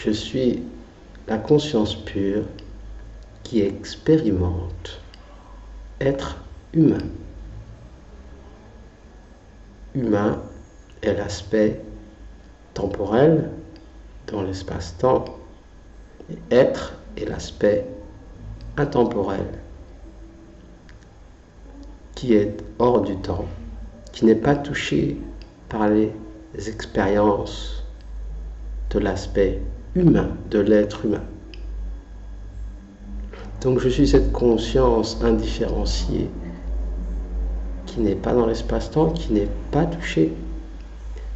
je suis la conscience pure qui expérimente être humain. Humain est l'aspect temporel dans l'espace-temps, et être est l'aspect intemporel qui est hors du temps, qui n'est pas touché par les expériences de l'aspect humain, de l'être humain. Donc je suis cette conscience indifférenciée qui n'est pas dans l'espace-temps, qui n'est pas touchée,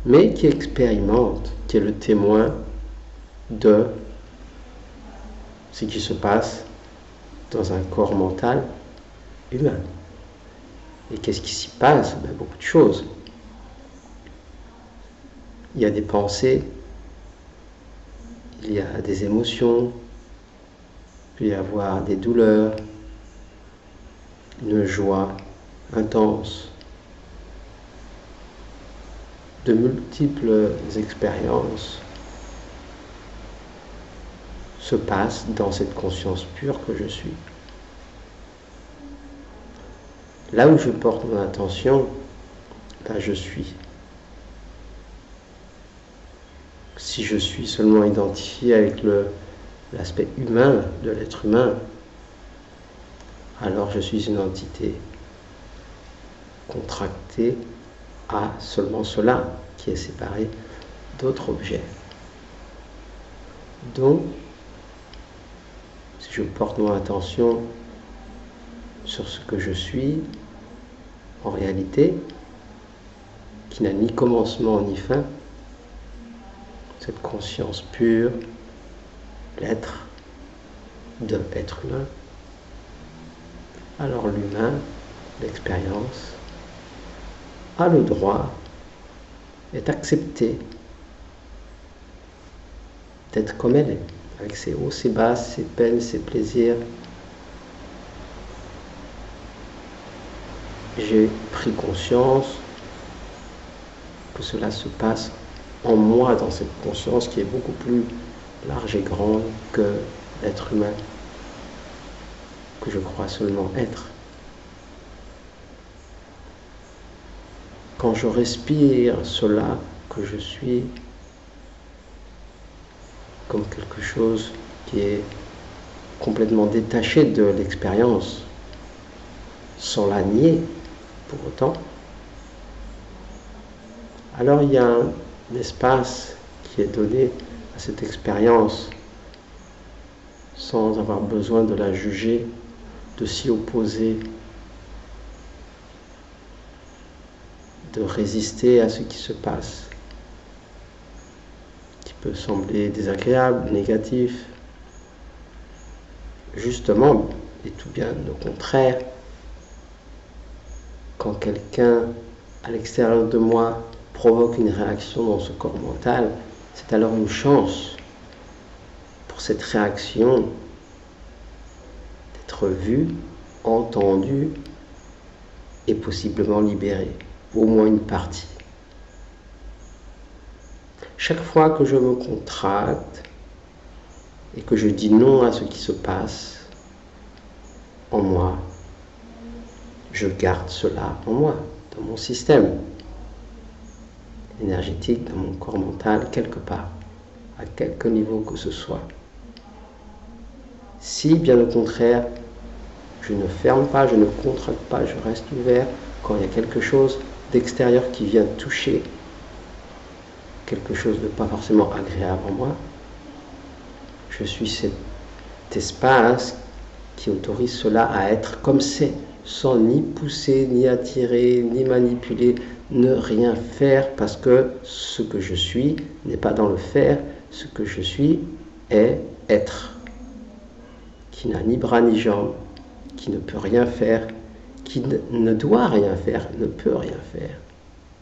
mais qui expérimente, qui est le témoin de ce qui se passe dans un corps mental humain. Et qu'est-ce qui s'y passe? Beaucoup de choses. Il y a des pensées, il y a des émotions, il peut y avoir des douleurs, une joie intense, de multiples expériences se passent dans cette conscience pure que je suis. Là où je porte mon attention, là je suis. Si je suis seulement identifié avec l'aspect humain de l'être humain, alors je suis une entité contractée à seulement cela, qui est séparé d'autres objets. Donc, si je porte mon attention sur ce que je suis, en réalité, qui n'a ni commencement ni fin, cette conscience pure, l'être de l'être humain, alors l'humain, l'expérience, a le droit, est accepté d'être comme elle est, avec ses hauts, ses bas, ses peines, ses plaisirs. J'ai pris conscience que cela se passe en moi, dans cette conscience qui est beaucoup plus large et grande que l'être humain, que je crois seulement être. Quand je respire cela que je suis, comme quelque chose qui est complètement détaché de l'expérience, sans la nier pour autant, alors il y a un espace qui est donné à cette expérience sans avoir besoin de la juger, de s'y opposer, de résister à ce qui se passe, qui peut sembler désagréable, négatif. Justement, et tout bien au contraire, quand quelqu'un à l'extérieur de moi provoque une réaction dans ce corps mental, c'est alors une chance pour cette réaction d'être vue, entendue et possiblement libérée, au moins une partie. Chaque fois que je me contracte et que je dis non à ce qui se passe en moi, je garde cela en moi, dans mon système énergétique, dans mon corps mental, quelque part, à quelque niveau que ce soit. Si, bien au contraire, je ne ferme pas, je ne contracte pas, je reste ouvert, quand il y a quelque chose d'extérieur qui vient toucher quelque chose de pas forcément agréable en moi, je suis cet espace qui autorise cela à être comme c'est, sans ni pousser, ni attirer, ni manipuler, ne rien faire, parce que ce que je suis n'est pas dans le faire, ce que je suis est être, qui n'a ni bras ni jambes, qui ne peut rien faire, qui ne doit rien faire, ne peut rien faire,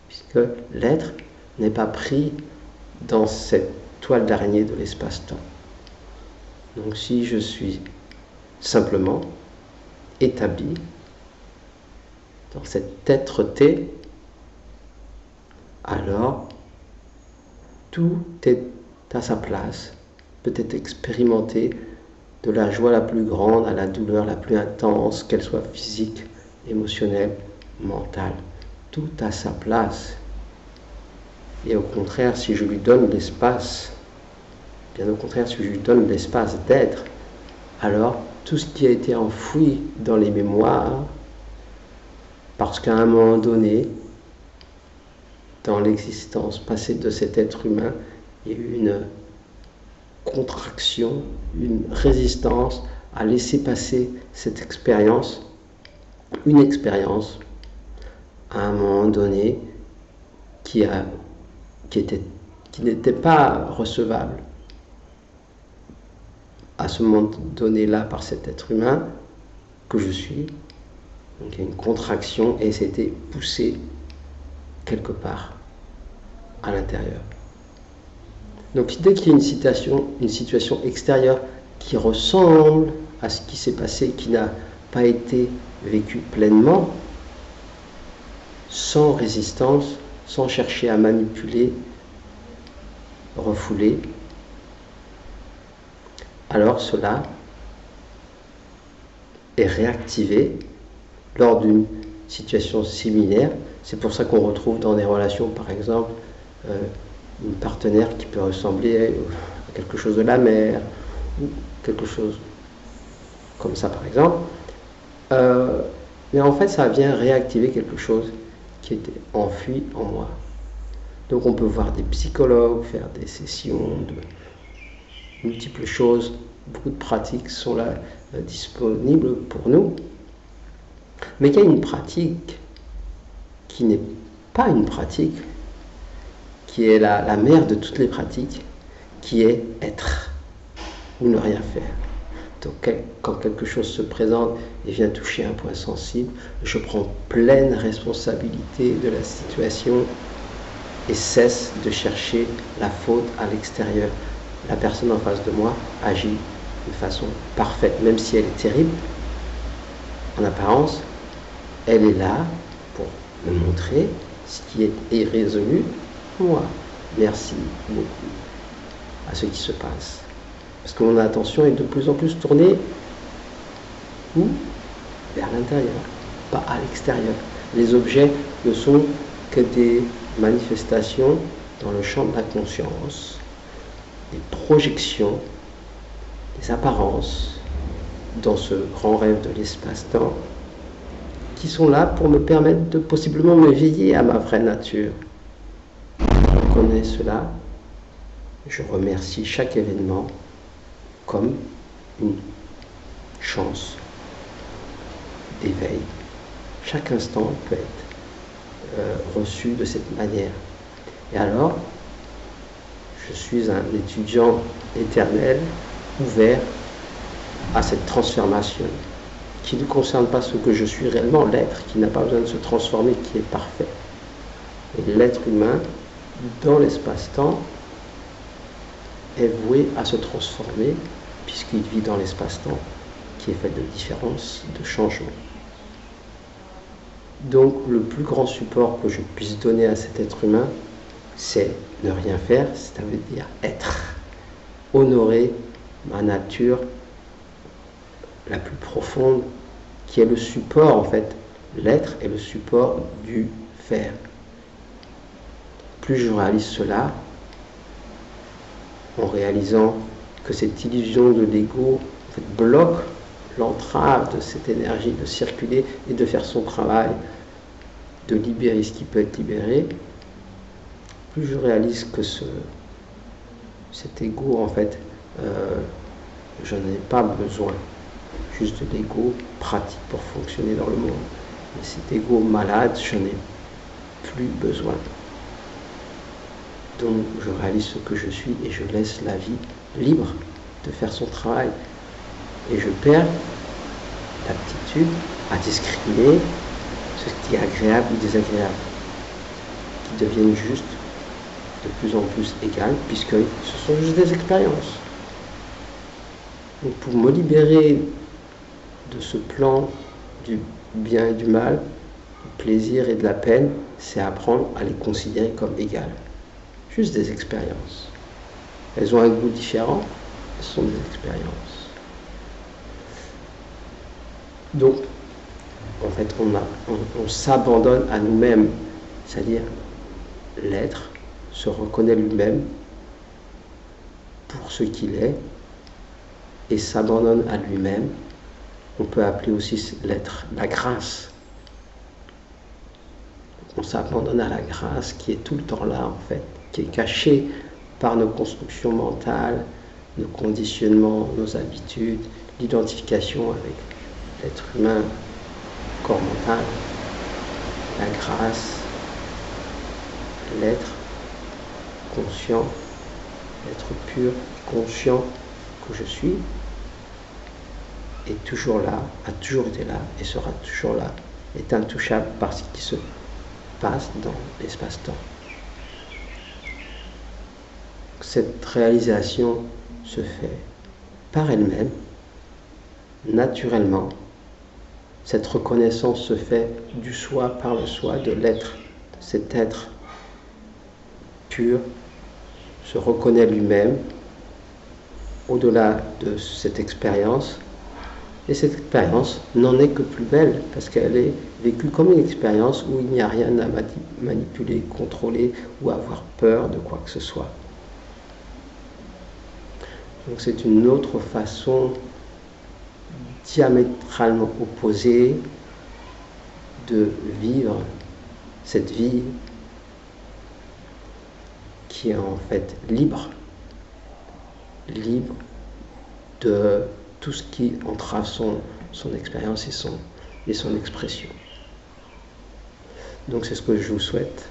puisque l'être n'est pas pris dans cette toile d'araignée de l'espace-temps. Donc si je suis simplement établi dans cette être-té, alors tout est à sa place, peut-être expérimenter de la joie la plus grande à la douleur la plus intense, qu'elle soit physique, émotionnelle, mentale. Tout à sa place. Et au contraire, si je lui donne l'espace, bien au contraire, si je lui donne l'espace d'être, alors tout ce qui a été enfoui dans les mémoires, parce qu'à un moment donné, dans l'existence passée de cet être humain, il y a eu une contraction, une résistance à laisser passer cette expérience, une expérience, à un moment donné, qui n'était pas recevable à ce moment donné-là par cet être humain que je suis. Donc il y a une contraction et c'était poussé quelque part à l'intérieur. Donc dès qu'il y a une situation extérieure qui ressemble à ce qui s'est passé, qui n'a pas été vécu pleinement, sans résistance, sans chercher à manipuler, refouler, alors cela est réactivé lors d'une situation similaire. C'est pour ça qu'on retrouve dans des relations, par exemple, une partenaire qui peut ressembler à quelque chose de la mère, ou quelque chose comme ça, par exemple. Mais en fait, ça vient réactiver quelque chose qui était enfui en moi. Donc on peut voir des psychologues, faire des sessions de multiples choses. Beaucoup de pratiques sont là disponibles pour nous. Mais il y a une pratique qui n'est pas une pratique, qui est la mère de toutes les pratiques, qui est être ou ne rien faire. Donc quand quelque chose se présente et vient toucher un point sensible, je prends pleine responsabilité de la situation et cesse de chercher la faute à l'extérieur. La personne en face de moi agit de façon parfaite, même si elle est terrible. En apparence, elle est là pour me montrer ce qui est irrésolu pour moi. Merci beaucoup à ce qui se passe. Parce que mon attention est de plus en plus tournée où? Vers l'intérieur, pas à l'extérieur. Les objets ne sont que des manifestations dans le champ de la conscience, des projections, des apparences dans ce grand rêve de l'espace-temps qui sont là pour me permettre de possiblement m'éveiller à ma vraie nature. Je reconnais cela, je remercie chaque événement comme une chance d'éveil. Chaque instant peut être reçu de cette manière. Et alors, je suis un étudiant éternel, ouvert à cette transformation, qui ne concerne pas ce que je suis réellement, l'être, qui n'a pas besoin de se transformer, qui est parfait. Et l'être humain, dans l'espace-temps, est voué à se transformer, puisqu'il vit dans l'espace-temps, qui est fait de différences, de changements. Donc le plus grand support que je puisse donner à cet être humain, c'est ne rien faire, ça veut dire être, honorer ma nature la plus profonde, qui est le support en fait. L'être est le support du faire. Plus je réalise cela, en réalisant que cette illusion de l'ego en fait, bloque l'entrave de cette énergie de circuler et de faire son travail, de libérer ce qui peut être libéré, plus je réalise que cet ego, en fait, je n'en ai pas besoin. Juste de l'ego pratique pour fonctionner dans le monde. Mais cet ego malade, je n'en ai plus besoin. Donc je réalise ce que je suis et je laisse la vie libre de faire son travail. Et je perds l'aptitude à discriminer ce qui est agréable ou désagréable, qui deviennent juste de plus en plus égales, puisque ce sont juste des expériences. Donc pour me libérer de ce plan du bien et du mal, du plaisir et de la peine, c'est apprendre à les considérer comme égales. Juste des expériences. Elles ont un goût différent, Ce sont des expériences. Donc, en fait, on s'abandonne à nous-mêmes, c'est-à-dire l'être se reconnaît lui-même pour ce qu'il est et s'abandonne à lui-même. On peut appeler aussi l'être la grâce. On s'abandonne à la grâce qui est tout le temps là, en fait, qui est cachée par nos constructions mentales, nos conditionnements, nos habitudes, l'identification avec l'être humain, corps mental, la grâce, l'être conscient, l'être pur, conscient que je suis, est toujours là, a toujours été là et sera toujours là, est intouchable par ce qui se passe dans l'espace-temps. Cette réalisation se fait par elle-même, naturellement. Cette reconnaissance se fait du soi par le soi, de l'être, de cet être pur, se reconnaît lui-même au-delà de cette expérience. Et cette expérience n'en est que plus belle, parce qu'elle est vécue comme une expérience où il n'y a rien à manipuler, contrôler ou avoir peur de quoi que ce soit. Donc c'est une autre façon diamétralement opposée de vivre cette vie qui est en fait libre de tout ce qui entrave son expérience et son expression. Donc c'est ce que je vous souhaite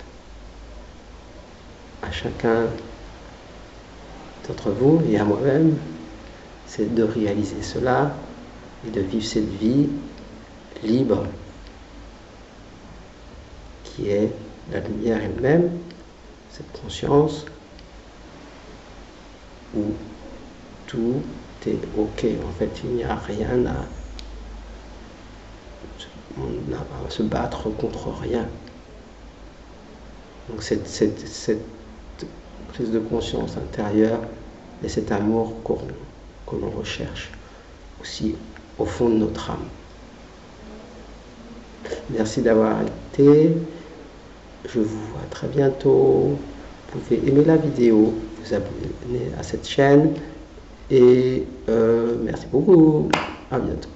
à chacun d'entre vous et à moi-même, c'est de réaliser cela et de vivre cette vie libre qui est la lumière elle-même, cette conscience où tout est ok. En fait, il n'y a rien à se battre contre rien. Donc cette prise de conscience intérieure et cet amour que l'on recherche aussi au fond de notre âme. Merci d'avoir été. Je vous vois très bientôt. Vous pouvez aimer la vidéo, vous abonner à cette chaîne et merci beaucoup. À bientôt.